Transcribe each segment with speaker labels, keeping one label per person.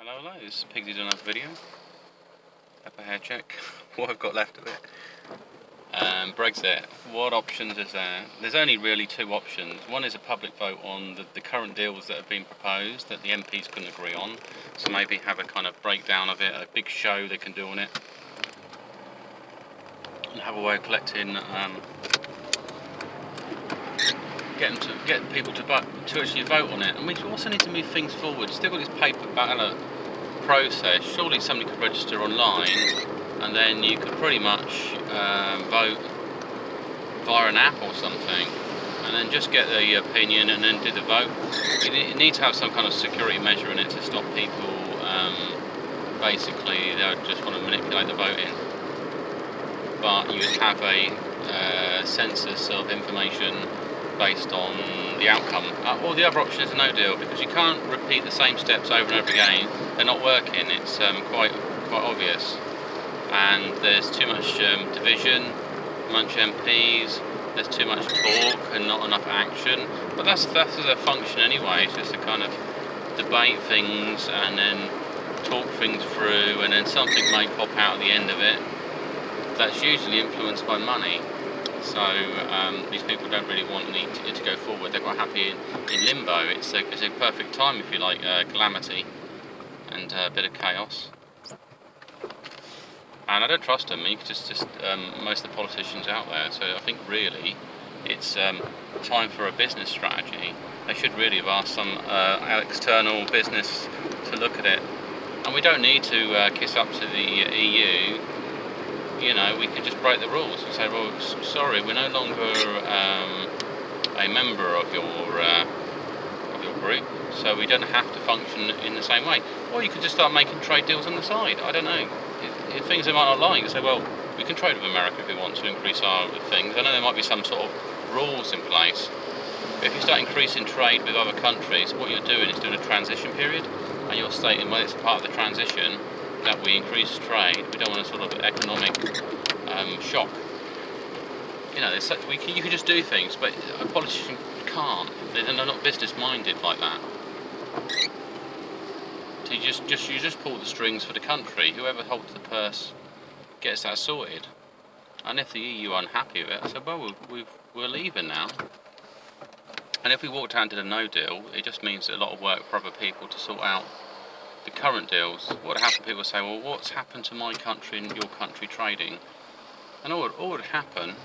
Speaker 1: Hello, this is Pigsy doing another video. Have a hair check, what I've got left of it. Brexit, what options is there? There's only really two options. One is a public vote on the current deals that have been proposed that the MPs couldn't agree on. So maybe have a kind of breakdown of it, a big show they can do on it. And have a way of collecting, get people to actually vote on it. And we also need to move things forward. Still got this paper ballot process. Surely somebody could register online and then you could pretty much vote via an app or something, and then just get the opinion and then do the vote. You need to have some kind of security measure in it to stop people basically they just want to manipulate the voting. But you would have a census of information based on the outcome. Or the other option is a no deal, because you can't repeat the same steps over and over again. They're not working. It's quite obvious, and there's too much division, much MPs. There's too much talk and not enough action. But that's their function anyway. It's just to kind of debate things and then talk things through, and then something may pop out at the end of it. That's usually influenced by money. So these people don't really want it to go forward. They're quite happy in limbo. It's a perfect time, if you like, calamity and a bit of chaos. And I don't trust them. You could just most of the politicians out there. So I think really it's time for a business strategy. They should really have asked some external business to look at it. And we don't need to kiss up to the EU. You know, we can just break the rules and say, well, sorry, we're no longer a member of your group, so we don't have to function in the same way. Or you could just start making trade deals on the side. I don't know. If things they might not like, you say, well, we can trade with America if we want to increase our things. I know there might be some sort of rules in place. But if you start increasing trade with other countries, what you're doing is doing a transition period, and you're stating, well, it's part of the transition that we increase trade. We don't want a sort of economic shock. You know, you can just do things, but a politician can't. They're not business-minded like that. So you just pull the strings for the country. Whoever holds the purse gets that sorted. And if the EU are unhappy with it, I said, well, we're leaving now. And if we walk down to the no deal, it just means a lot of work for other people to sort out the current deals. What would happen? People say, well, what's happened to my country and your country trading? And all would happen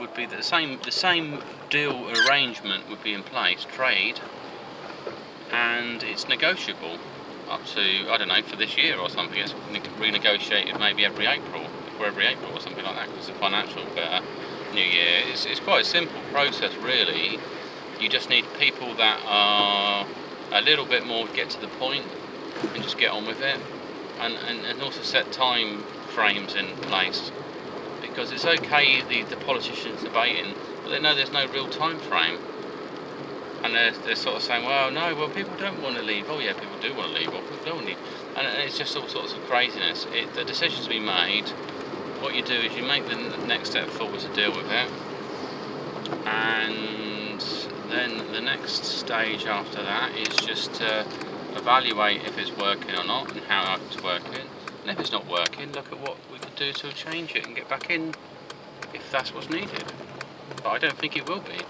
Speaker 1: would be that the same deal arrangement would be in place, trade, and it's negotiable up to, I don't know, for this year or something. It's renegotiated maybe every April or something like that, because it's a financial new year. It's quite a simple process, really. You just need people that are a little bit more get to the point and just get on with it, and also set time frames in place, because it's okay the politicians debating, but they know there's no real time frame, and they're sort of saying, well, people don't want to leave. Oh yeah, people do want to leave, or people don't want to leave, and it's just all sorts of craziness. The decisions to be made. What you do is you make the next step forward to deal with it, and then the next stage after that is just to evaluate if it's working or not and how it's working. And if it's not working, look at what we could do to change it and get back in if that's what's needed. But I don't think it will be.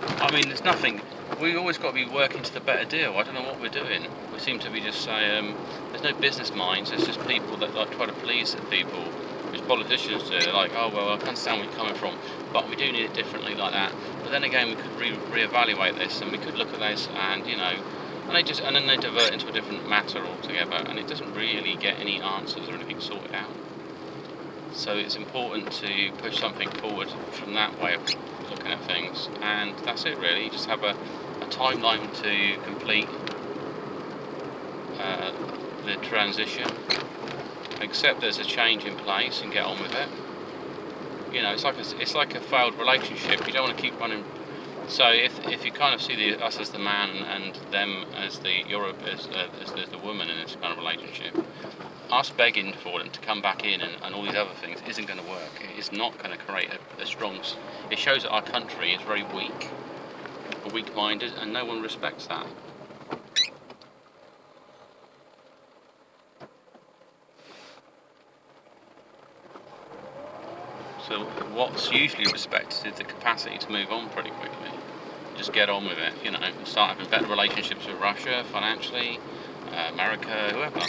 Speaker 1: I mean, there's nothing. We always got to be working to the better deal. I don't know what we're doing. We seem to be just saying there's no business minds. There's just people that like try to please the people. Which politicians do. They're like, oh well, I understand where you're coming from, but we do need it differently like that. But then again, we could re-evaluate this, and we could look at this, and you know, and then they divert into a different matter altogether, and it doesn't really get any answers or anything sorted out. So it's important to push something forward from that way of looking at things, and that's it really. You just have a timeline to complete the transition. Accept there's a change in place and get on with it. You know, it's like a failed relationship. You don't want to keep running. So if you kind of see us as the man and them as the Europe as the woman in this kind of relationship, us begging for them to come back in and all these other things isn't going to work. It's not going to create a strong. It shows that our country is very weak, weak-minded, and no one respects that. So what's usually respected is the capacity to move on pretty quickly. Just get on with it, you know, start having better relationships with Russia, financially, America, whoever.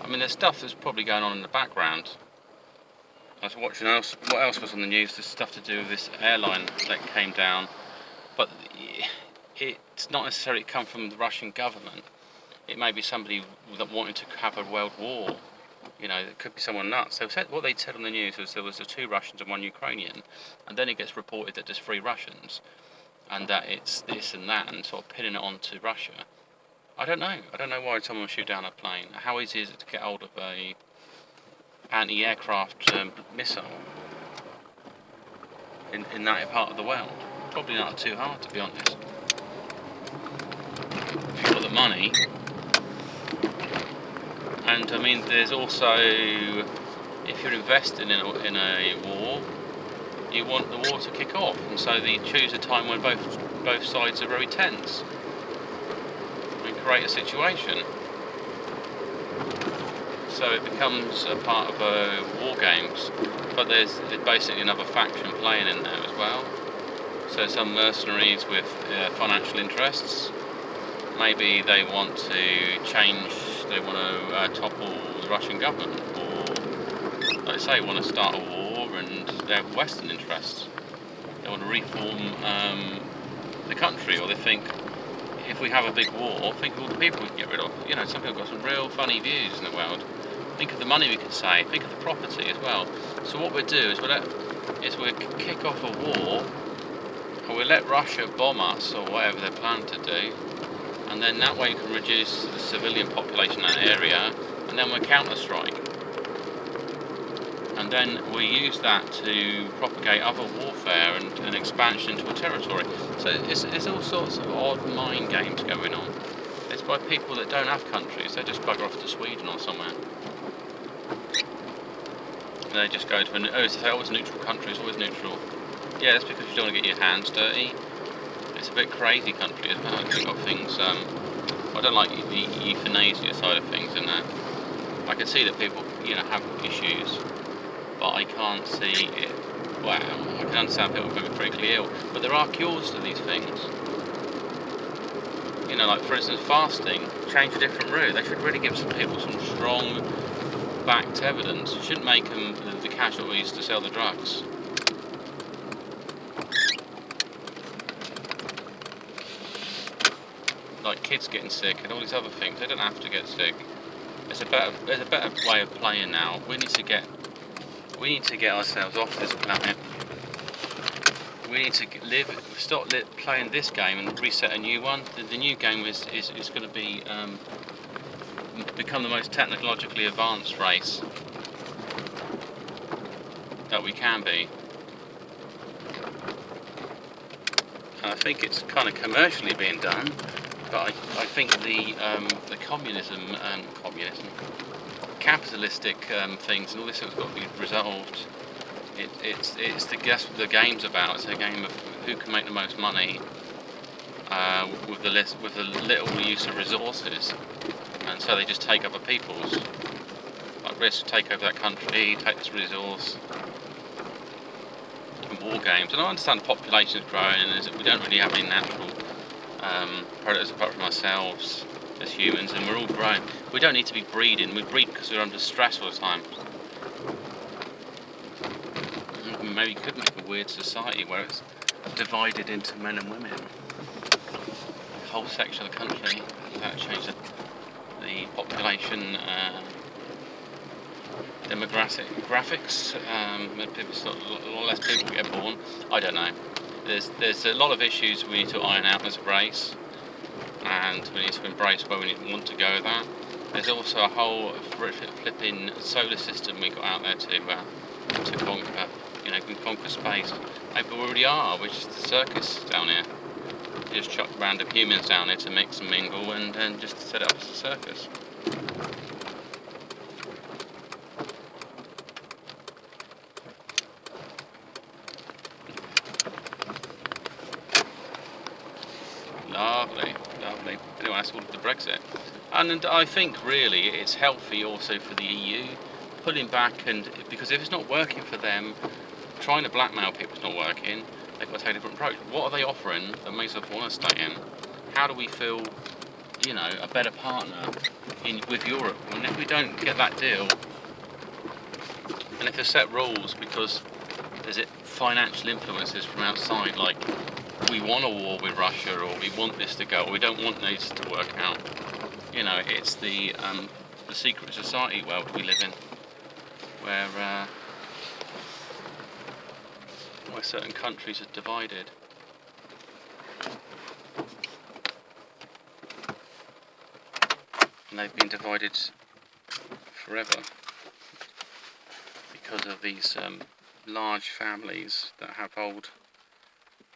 Speaker 1: I mean, there's stuff that's probably going on in the background. I was watching what else was on the news. There's stuff to do with this airline that came down, but it's not necessarily come from the Russian government. It may be somebody that wanted to have a world war. You know, it could be someone nuts. What they said on the news was there was 2 Russians and 1 Ukrainian, and then it gets reported that there's 3 Russians, and that it's this and that, and sort of pinning it onto Russia. I don't know. I don't know why someone would shoot down a plane. How easy is it to get hold of a anti-aircraft missile in that part of the world? Probably not too hard, to be honest. If you've got the money. And I mean, there's also, if you're investing in a war, you want the war to kick off, and so they choose a time when both sides are very tense and create a situation. So it becomes a part of war games, but there's basically another faction playing in there as well. So some mercenaries with financial interests. Maybe they want to change. They want to topple the Russian government, or like I say, want to start a war, and they have Western interests. They want to reform the country, or they think if we have a big war, think of all the people we can get rid of. You know, some people have got some real funny views in the world. Think of the money we could save. Think of the property as well. So what we'll do is we'll kick off a war, or we'll let Russia bomb us, or whatever they're planning to do. And then that way you can reduce the civilian population in that area, and then we'll counter-strike. And then we use that to propagate other warfare and expansion into a territory. So it's all sorts of odd mind games going on. It's by people that don't have countries. They just bugger off to Sweden or somewhere. And they just go to it's a neutral country, it's always neutral. Yeah, that's because you don't want to get your hands dirty. It's a bit crazy country as well. It's got things. I don't like the euthanasia side of things in that. I can see that people, you know, have issues, but I can't see it. Well, I can understand people being critically ill, but there are cures to these things. You know, like for instance, fasting. Change a different route. They should really give some people some strong backed evidence. You shouldn't make them the casualties to sell the drugs. Like kids getting sick and all these other things, they don't have to get sick. There's a better way of playing now. We need to get ourselves off this planet. We need to stop playing this game and reset a new one. The new game is going to be become the most technologically advanced race that we can be. And I think it's kind of commercially being done. But I think the capitalistic things and all this has got to be resolved. That's what the game's about. It's a game of who can make the most money with the little use of resources, and so they just take other people's. Like risk, take over that country, take this resource. And war games, and I understand the population is growing, and we don't really have any natural predators apart from ourselves as humans, and we're all grown. We don't need to be breeding. We breed because we're under stress all the time. Maybe you could make a weird society where it's divided into men and women. A whole section of the country. That would change the population demographics. A lot less people get born. I don't know. There's a lot of issues we need to iron out as a race, and we need to embrace where we want to go with that. There's also a whole flipping solar system we got out there to conquer. You know, can conquer space. Maybe we already are. We're just a circus down here. You just chuck random humans down here to mix and mingle, and just set it up as a circus. Lovely. Anyway, that's all of the Brexit. And I think really it's healthy also for the EU pulling back, and because if it's not working for them, trying to blackmail people is not working. They've got to take a different approach. What are they offering that makes us want to stay in? How do we feel, a better partner with Europe? And if we don't get that deal, and if they set rules because there's financial influences from outside, like we want a war with Russia, or we want this to go, or we don't want this to work out. It's the secret society world we live in, where certain countries are divided. And they've been divided forever because of these large families that have old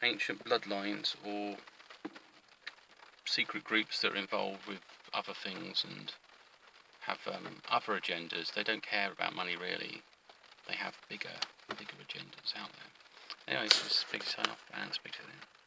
Speaker 1: ancient bloodlines, or secret groups that are involved with other things and have other agendas. They don't care about money really. They have bigger agendas out there. Anyway, this is a big sign off, and speak to you then.